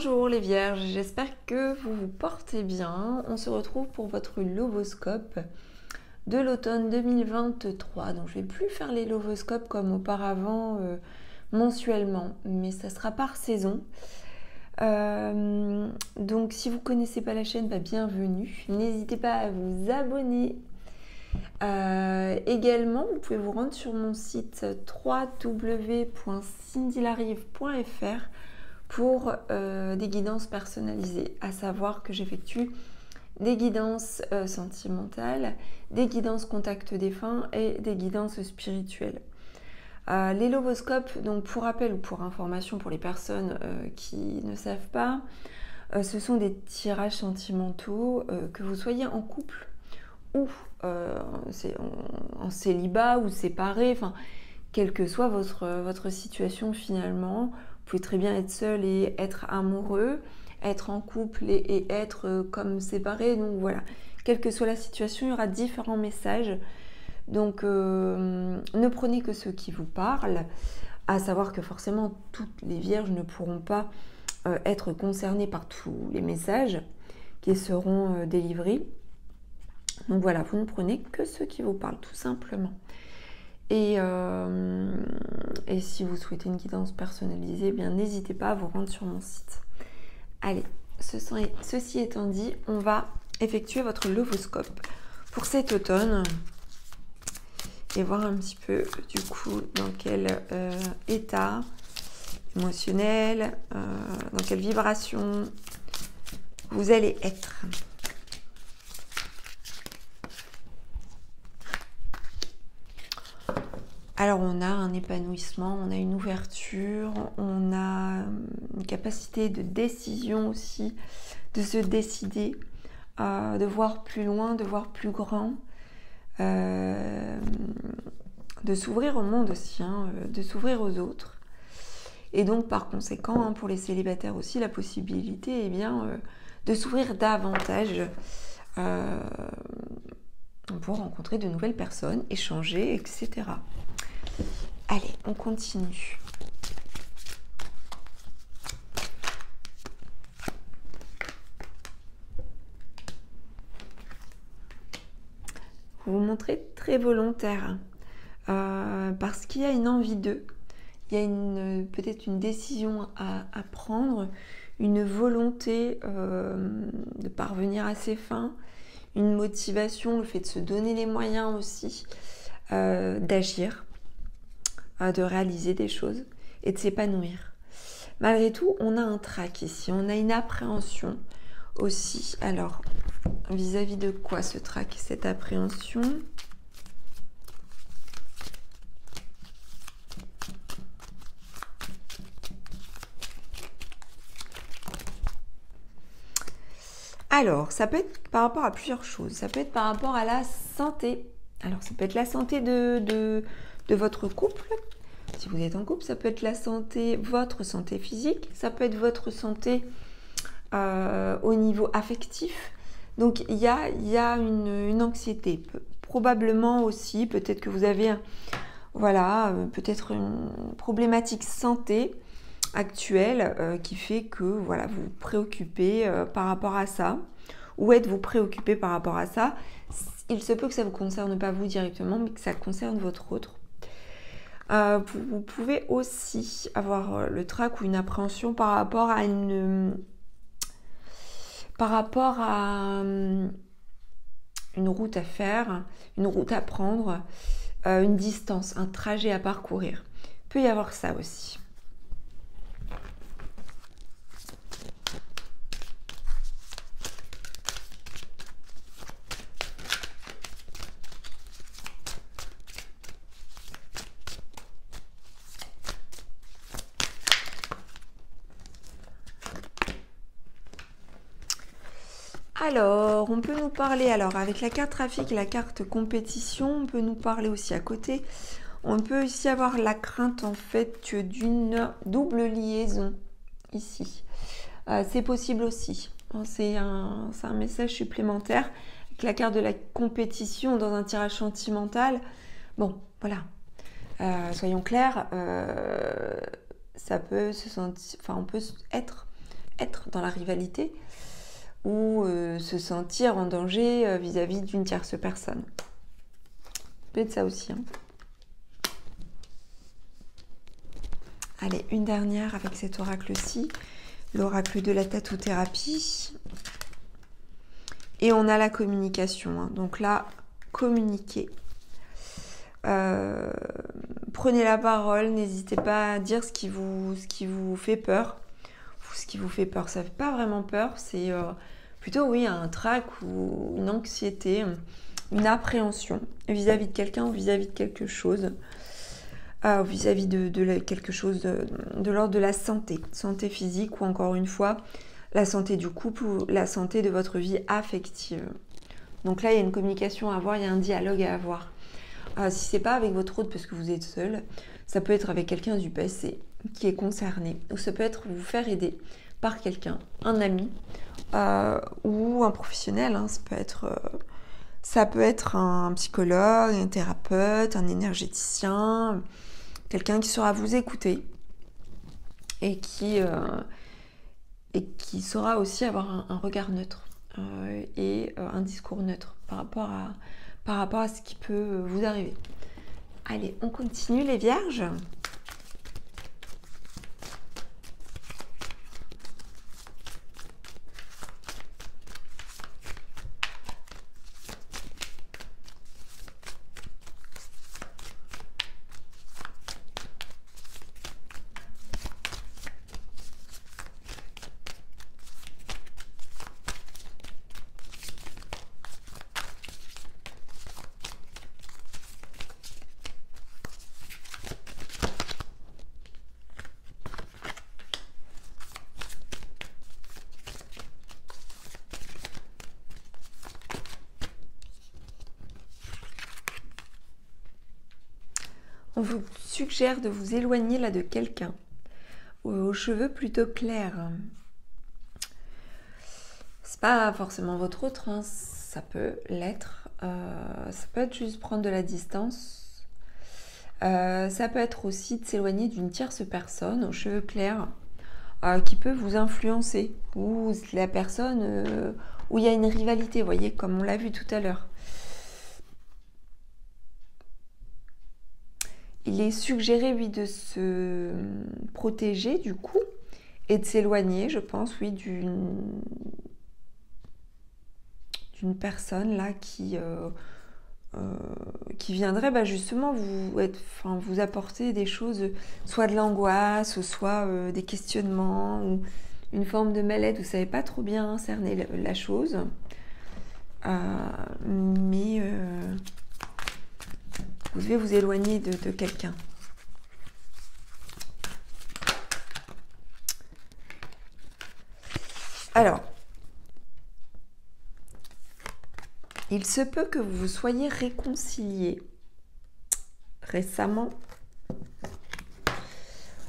Bonjour les Vierges, j'espère que vous vous portez bien. On se retrouve pour votre lovoscope de l'automne 2023. Donc je ne vais plus faire les lovoscopes comme auparavant mensuellement, mais ça sera par saison. Donc si vous ne connaissez pas la chaîne, bienvenue. N'hésitez pas à vous abonner. Également, vous pouvez vous rendre sur mon site www.cindylarive.fr pour des guidances personnalisées, à savoir que j'effectue des guidances sentimentales, des guidances contact défunt et des guidances spirituelles. Les lovoscopes, donc pour rappel ou pour information pour les personnes qui ne savent pas, ce sont des tirages sentimentaux, que vous soyez en couple ou en célibat ou séparé, enfin, quelle que soit votre situation finalement. Vous pouvez très bien être seul et être amoureux, être en couple et être comme séparé. Donc voilà, quelle que soit la situation, il y aura différents messages. Donc ne prenez que ceux qui vous parlent, à savoir que forcément toutes les vierges ne pourront pas être concernées par tous les messages qui seront délivrés. Donc voilà, vous ne prenez que ceux qui vous parlent tout simplement. Et si vous souhaitez une guidance personnalisée, n'hésitez pas à vous rendre sur mon site. Allez, ceci étant dit, on va effectuer votre lovoscope pour cet automne et voir un petit peu du coup dans quel état émotionnel, dans quelle vibration vous allez être. Alors on a un épanouissement, on a une ouverture, on a une capacité de décision aussi, de se décider, de voir plus loin, de voir plus grand, de s'ouvrir au monde aussi, de s'ouvrir aux autres. Et donc par conséquent, pour les célibataires aussi, la possibilité de s'ouvrir davantage pour rencontrer de nouvelles personnes, échanger, etc. Allez, on continue. Vous vous montrez très volontaire parce qu'il y a une envie d'eux. Il y a peut-être une décision à prendre, une volonté de parvenir à ses fins, une motivation, le fait de se donner les moyens aussi d'agir, de réaliser des choses et de s'épanouir. Malgré tout, on a un trac ici, on a une appréhension aussi. Alors, vis-à-vis de quoi ce trac, cette appréhension ? Alors, ça peut être par rapport à plusieurs choses. Ça peut être par rapport à la santé. Alors, ça peut être la santé de votre couple. Si vous êtes en couple, ça peut être votre santé physique. Ça peut être votre santé au niveau affectif. Donc, il y a une anxiété. Probablement aussi, peut-être que vous avez peut-être une problématique santé actuelle qui fait que vous vous préoccupez par rapport à ça, ou êtes-vous préoccupé par rapport à ça. Il se peut que ça ne vous concerne pas vous directement, mais que ça concerne votre autre. Vous pouvez aussi avoir le trac ou une appréhension par rapport à une route à faire, une route à prendre, une distance, un trajet à parcourir. Il peut y avoir ça aussi. Alors, on peut nous parler, avec la carte trafic et la carte compétition, on peut nous parler aussi à côté. On peut aussi avoir la crainte en fait d'une double liaison ici. C'est possible aussi. C'est un message supplémentaire avec la carte de la compétition dans un tirage sentimental. Bon, voilà. Soyons clairs, ça peut se sentir, on peut être être dans la rivalité ou se sentir en danger vis-à-vis d'une tierce personne. Ça peut être ça aussi. Hein. Allez, une dernière avec cet oracle-ci, l'oracle de la tatou-thérapie. Et on a la communication. Hein. Donc là, communiquer. Prenez la parole, n'hésitez pas à dire ce qui vous fait peur. Ce qui vous fait peur, ça ne fait pas vraiment peur, c'est plutôt oui un trac ou une anxiété, une appréhension vis-à-vis de quelqu'un ou vis-à-vis de quelque chose, vis-à-vis de quelque chose de l'ordre de la santé physique ou encore une fois la santé du couple ou la santé de votre vie affective. Donc là, il y a une communication à avoir, il y a un dialogue à avoir. Si c'est pas avec votre autre parce que vous êtes seul, ça peut être avec quelqu'un du passé qui est concerné, ou ça peut être vous faire aider par quelqu'un, un ami ou un professionnel. Hein. Ça peut être un psychologue, un thérapeute, un énergéticien, quelqu'un qui saura vous écouter et qui saura aussi avoir un regard neutre et un discours neutre par rapport à ce qui peut vous arriver. Allez, on continue les vierges. On vous suggère de vous éloigner là de quelqu'un aux cheveux plutôt clairs. C'est pas forcément votre autre, hein, ça peut l'être. Ça peut être juste prendre de la distance. Ça peut être aussi de s'éloigner d'une tierce personne aux cheveux clairs qui peut vous influencer, ou la personne où il y a une rivalité, vous voyez, comme on l'a vu tout à l'heure. Il est suggéré, oui, de se protéger du coup et de s'éloigner, je pense, oui, d'une personne là qui viendrait justement vous apporter des choses, soit de l'angoisse, ou soit des questionnements, ou une forme de mal-être. Vous ne savez pas trop bien cerner la chose, mais vous devez vous éloigner de quelqu'un. Alors, il se peut que vous vous soyez réconciliés récemment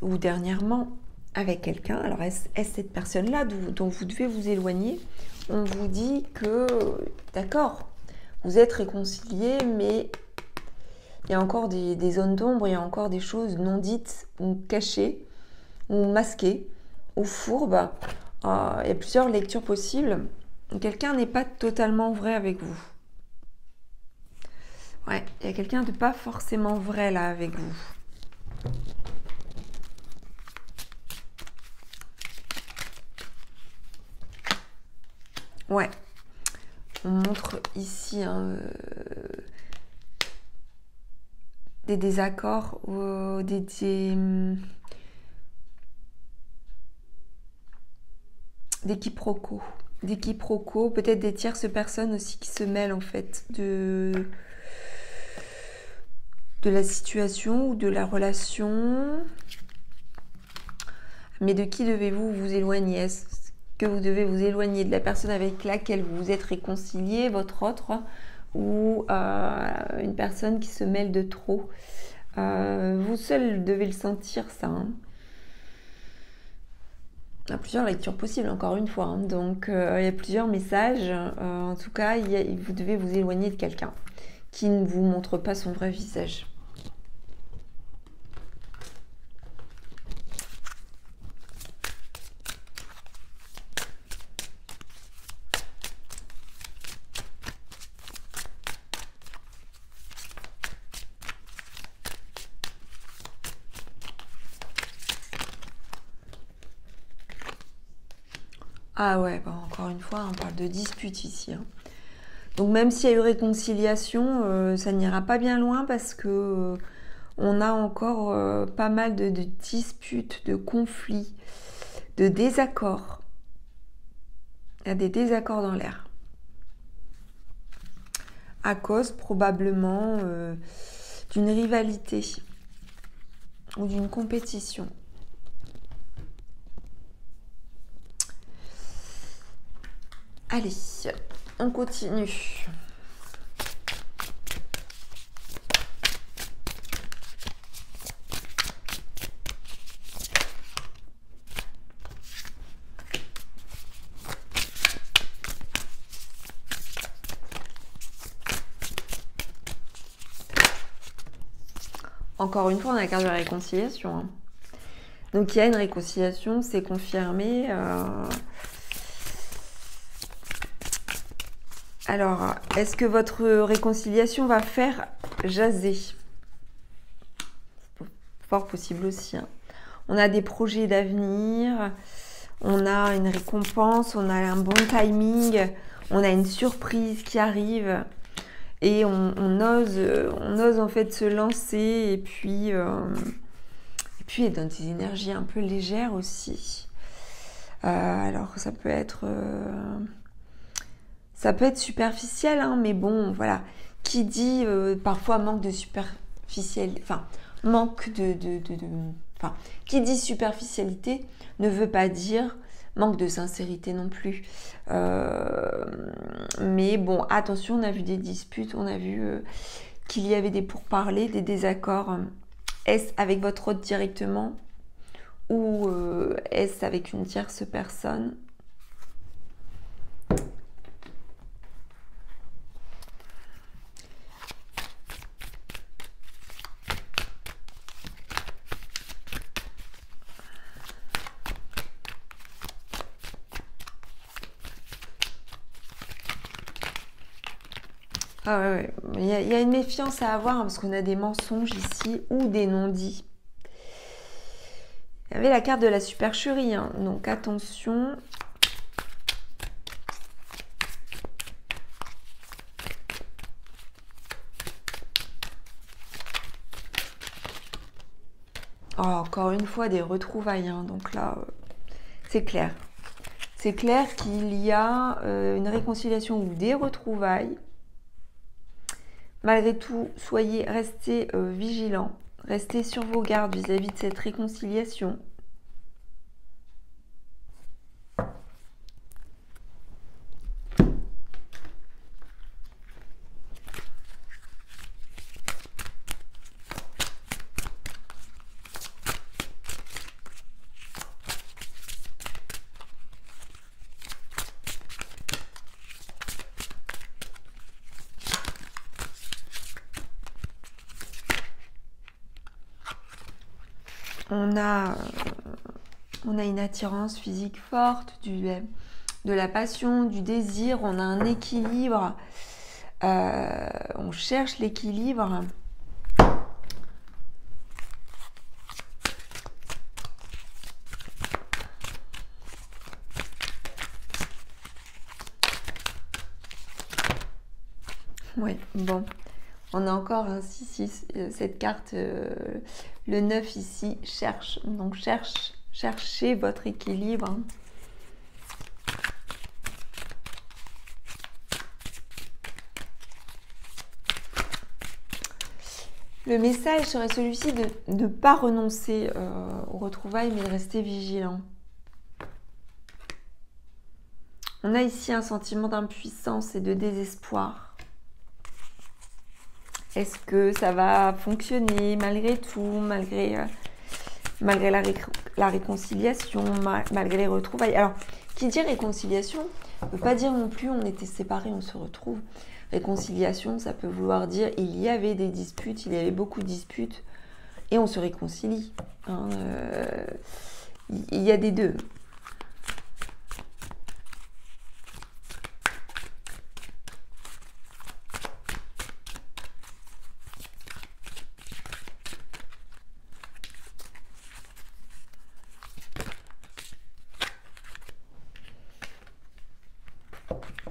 ou dernièrement avec quelqu'un. Alors, est-ce cette personne-là dont vous devez vous éloigner? On vous dit que, d'accord, vous êtes réconciliés, mais il y a encore des zones d'ombre, il y a encore des choses non dites, ou cachées, ou masquées, ou fourbes. Il y a plusieurs lectures possibles. Quelqu'un n'est pas totalement vrai avec vous. Ouais, il y a quelqu'un de pas forcément vrai là avec vous. Ouais. On montre ici des désaccords ou des quiproquos. Des quiproquos, peut-être des tierces personnes aussi qui se mêlent en fait de la situation ou de la relation. Mais de qui devez-vous vous éloigner? Est-ce que vous devez vous éloigner de la personne avec laquelle vous vous êtes réconcilié, votre autre, ou une personne qui se mêle de trop? Vous seul devez le sentir, ça. Hein. Il y a plusieurs lectures possibles, encore une fois. Hein. Donc, il y a plusieurs messages. En tout cas, vous devez vous éloigner de quelqu'un qui ne vous montre pas son vrai visage. Ah ouais, bah encore une fois, on parle de dispute ici, hein. Donc même s'il y a eu réconciliation, ça n'ira pas bien loin parce que on a encore pas mal de disputes, de conflits, de désaccords. Il y a des désaccords dans l'air. À cause probablement d'une rivalité ou d'une compétition. Allez, on continue. Encore une fois, on a la carte de la réconciliation, hein. Donc il y a une réconciliation, c'est confirmé. Alors, est-ce que votre réconciliation va faire jaser? Fort possible aussi, hein. On a des projets d'avenir, on a une récompense, on a un bon timing, on a une surprise qui arrive et on ose en fait se lancer et puis elle donne des énergies un peu légères aussi. Alors ça peut être superficiel, hein, mais bon, voilà. Qui dit parfois manque de superficialité, enfin, qui dit superficialité ne veut pas dire manque de sincérité non plus. Mais bon, attention, on a vu des disputes, on a vu qu'il y avait des pourparlers, des désaccords. Est-ce avec votre hôte directement ou est-ce avec une tierce personne? Ah ouais, il y a une méfiance à avoir, hein, parce qu'on a des mensonges ici ou des non-dits. Il y avait la carte de la supercherie, hein, donc attention. Oh, encore une fois, des retrouvailles, hein, donc là, c'est clair. C'est clair qu'il y a une réconciliation ou des retrouvailles. Malgré tout, restez vigilants, restez sur vos gardes vis-à-vis de cette réconciliation. On a une attirance physique forte, de la passion, du désir, on a un équilibre, on cherche l'équilibre. Oui, bon. On a encore ici cette carte, le 9 ici, cherche. Donc cherchez votre équilibre, hein. Le message serait celui-ci de ne pas renoncer aux retrouvailles, mais de rester vigilant. On a ici un sentiment d'impuissance et de désespoir. Est-ce que ça va fonctionner malgré tout, malgré la réconciliation, malgré les retrouvailles? Alors, qui dit réconciliation ne veut pas dire non plus on était séparés, on se retrouve. Réconciliation, ça peut vouloir dire il y avait des disputes, il y avait beaucoup de disputes et on se réconcilie, hein, il y a des deux.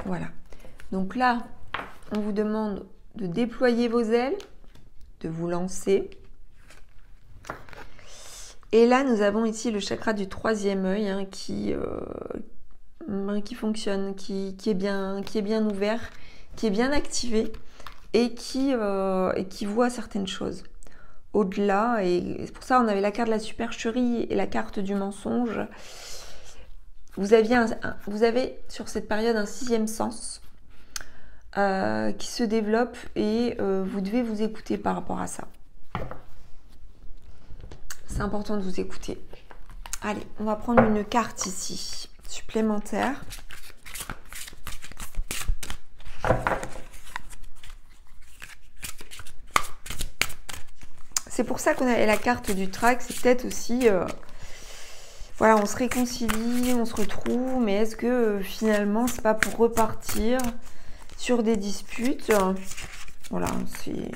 Voilà. Donc là, on vous demande de déployer vos ailes, de vous lancer. Et là, nous avons ici le chakra du troisième œil hein, qui fonctionne, qui est bien ouvert, qui est bien activé et qui voit certaines choses. Au-delà, et c'est pour ça on avait la carte de la supercherie et la carte du mensonge. Vous avez sur cette période un sixième sens qui se développe et vous devez vous écouter par rapport à ça. C'est important de vous écouter. Allez, on va prendre une carte ici, supplémentaire. C'est pour ça qu'on a la carte du trac, c'est peut-être aussi... voilà, on se réconcilie, on se retrouve, mais est-ce que finalement, c'est pas pour repartir sur des disputes? Voilà, c'est...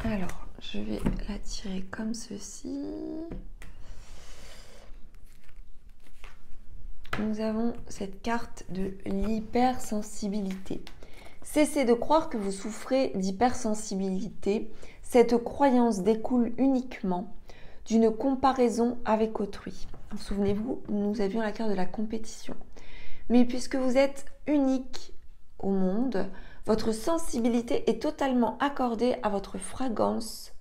Alors, je vais la tirer comme ceci. Nous avons cette carte de l'hypersensibilité. Cessez de croire que vous souffrez d'hypersensibilité. Cette croyance découle uniquement d'une comparaison avec autrui. Souvenez-vous, nous avions la carte de la compétition. Mais puisque vous êtes unique au monde, votre sensibilité est totalement accordée à votre fragrance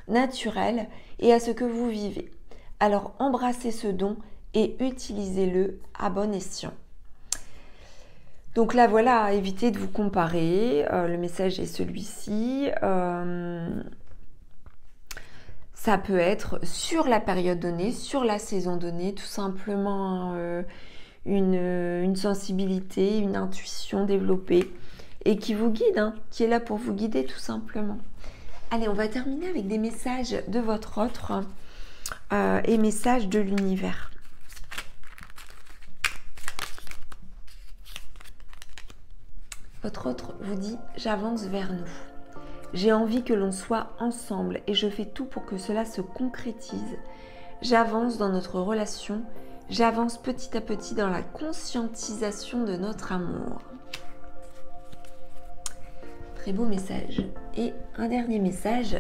naturelle et à ce que vous vivez. Alors embrassez ce don et utilisez-le à bon escient. Donc là voilà, évitez de vous comparer. Le message est celui-ci. Ça peut être sur la période donnée, sur la saison donnée, tout simplement une sensibilité, une intuition développée et qui vous guide, hein, qui est là pour vous guider tout simplement. Allez, on va terminer avec des messages de votre autre et messages de l'univers. Votre autre vous dit « J'avance vers nous. J'ai envie que l'on soit ensemble et je fais tout pour que cela se concrétise. J'avance dans notre relation. J'avance petit à petit dans la conscientisation de notre amour. » Très beau message. Et un dernier message.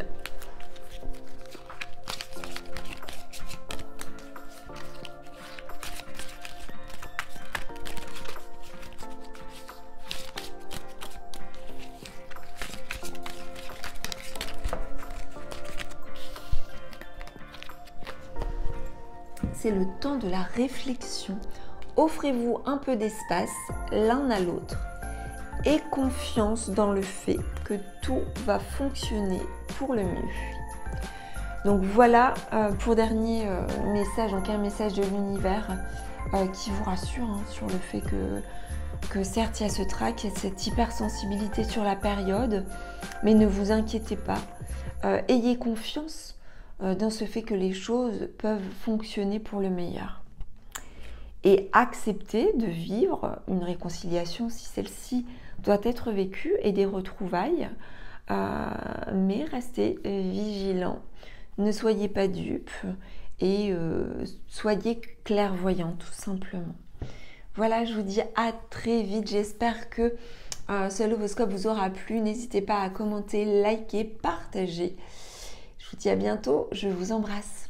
C'est le temps de la réflexion. Offrez-vous un peu d'espace l'un à l'autre et confiance dans le fait que tout va fonctionner pour le mieux. Donc voilà pour dernier message, donc un message de l'univers qui vous rassure hein, sur le fait que certes il y a ce trac, il y a cette hypersensibilité sur la période, mais ne vous inquiétez pas, ayez confiance dans ce fait que les choses peuvent fonctionner pour le meilleur. Et acceptez de vivre une réconciliation si celle-ci doit être vécue et des retrouvailles, mais restez vigilants, ne soyez pas dupes et soyez clairvoyants tout simplement. Voilà, je vous dis à très vite, j'espère que ce Lovoscope vous aura plu, n'hésitez pas à commenter, liker, partager. Je vous dis à bientôt, je vous embrasse.